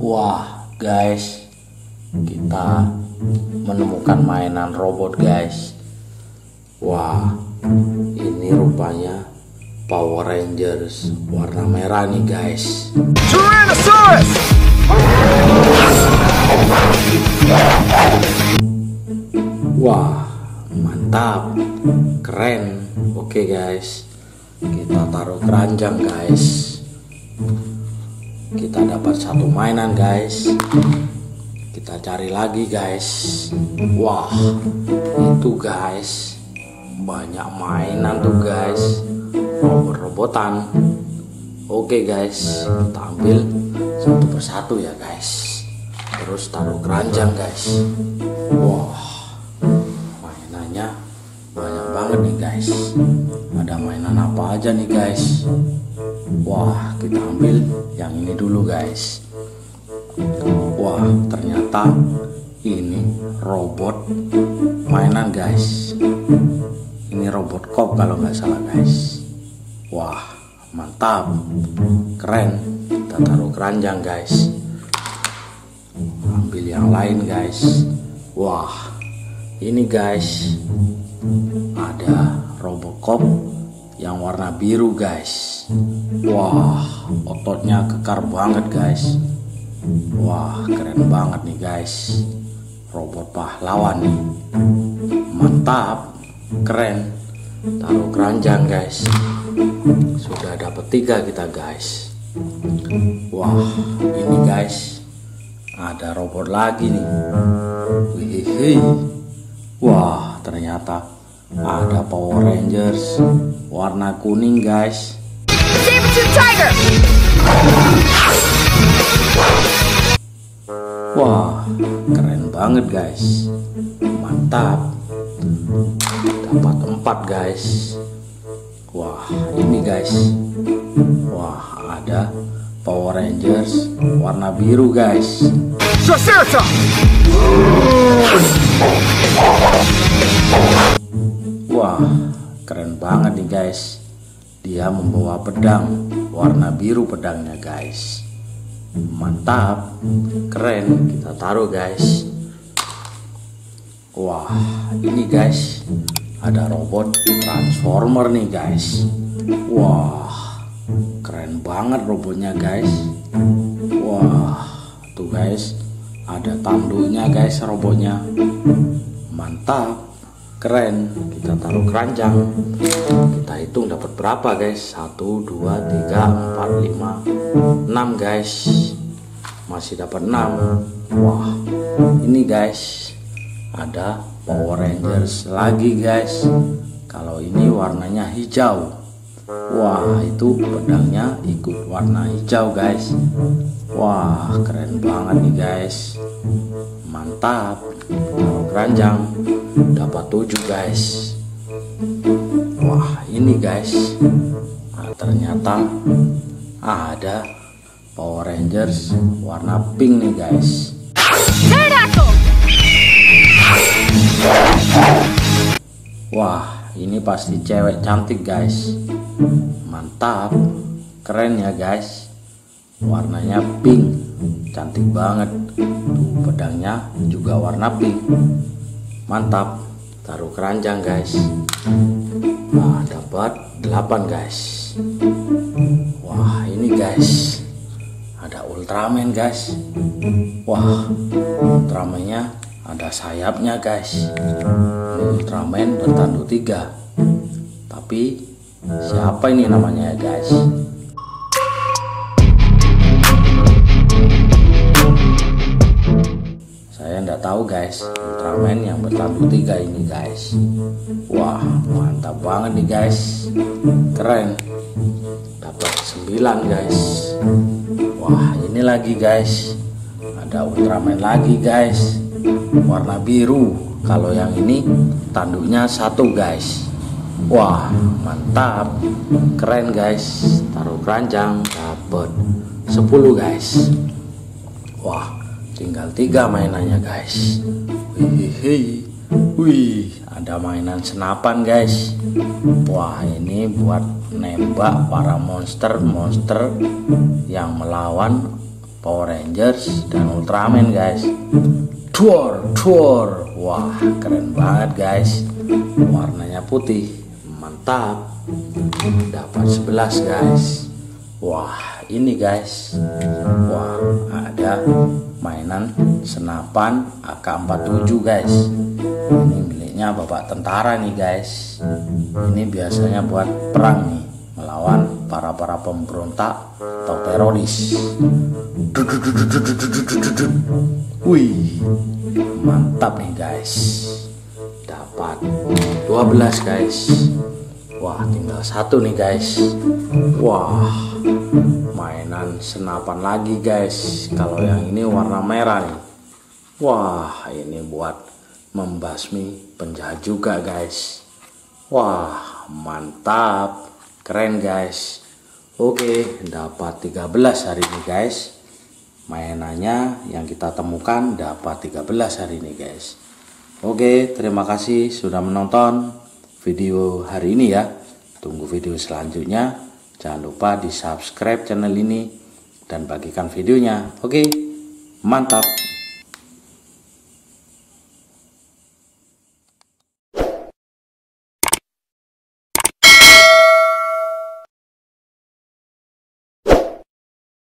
Wah guys, kita menemukan mainan robot guys. Wah, ini rupanya Power Rangers warna merah nih guys. Tyrannosaurus! Wah, mantap, keren. Oke guys, kita taruh keranjang guys. Kita dapat satu mainan guys. Kita cari lagi guys. Wah, itu guys, banyak mainan tuh guys, robot-robotan. Oke guys, kita ambil satu persatu ya guys, terus taruh keranjang guys. Wah, mainannya banyak banget nih guys. Ada mainan apa aja nih guys? Wah, kita ambil yang ini dulu guys. Wah, ternyata ini robot mainan guys. Ini robot cop kalau nggak salah guys. Wah, mantap, keren. Kita taruh keranjang guys. Ambil yang lain guys. Wah, ini guys, ada robot cop yang warna biru guys. Wah, ototnya kekar banget guys. Wah, keren banget nih guys. Robot pahlawan nih. Mantap, keren. Taruh keranjang guys. Sudah dapat 3 kita guys. Wah, ini guys, ada robot lagi nih. Wih, wah, ternyata ada Power Rangers warna kuning guys. Tiger. Wah, keren banget guys. Mantap. Dapat 4 guys. Wah, ini guys. Wah, ada Power Rangers warna biru guys. Wah, keren banget nih guys. Dia membawa pedang warna biru pedangnya guys. Mantap, keren. Kita taruh guys. Wah, ini guys, ada robot transformer nih guys. Wah, keren banget robotnya guys. Wah, tuh guys, ada tanduknya guys robotnya. Mantap, keren. Kita taruh keranjang. Kita hitung dapat berapa guys. 1, 2, 3, 4, 5, 6 guys. Masih dapat 6. Wah, ini guys, ada Power Rangers lagi guys. Kalau ini warnanya hijau. Wah, itu pedangnya ikut warna hijau guys. Wah, keren banget nih guys. Mantap. Taruh keranjang. Dapat 7 guys. Wah, ini guys, ternyata ada Power Rangers warna pink nih guys. Wah, ini pasti cewek cantik guys. Mantap, keren ya guys. Warnanya pink, cantik banget. Tuh, pedangnya juga warna pink. Mantap, taruh keranjang guys. Nah, dapat 8 guys. Wah, ini guys, ada Ultraman guys. Wah, Ultramannya ada sayapnya guys. Ultraman bertanduk 3. Tapi siapa ini namanya ya guys? Saya enggak tahu guys. Ultraman yang bertanduk 3 ini guys. Wah, mantap banget nih guys. Keren. Dapat 9 guys. Wah, ini lagi guys, ada Ultraman lagi guys, warna biru. Kalau yang ini tanduknya 1 guys. Wah, mantap, keren guys. Taruh keranjang, dapat 10 guys. Wah, tinggal 3 mainannya guys. Wih, ada mainan senapan guys. Wah, ini buat nembak para monster yang melawan Power Rangers dan Ultraman guys. Dor. Wah, keren banget guys. Warnanya putih. Mantap. Dapat 11 guys. Wah, ini guys. Wah, ada mainan senapan AK-47 guys. Ini miliknya bapak tentara nih guys. Ini biasanya buat perang nih, melawan para pemberontak atau teroris. Wih, mantap nih guys. Dapat 12 guys. Wah, tinggal satu nih guys. Wah, mainan senapan lagi guys. Kalau yang ini warna merah nih. Wah, ini buat membasmi penjahat juga guys. Wah, mantap. Keren guys. Oke, dapat 13 hari ini guys. Mainannya yang kita temukan dapat 13 hari ini guys. Oke, terima kasih sudah menonton video hari ini ya. Tunggu video selanjutnya. Jangan lupa di subscribe channel ini dan bagikan videonya. Oke, mantap.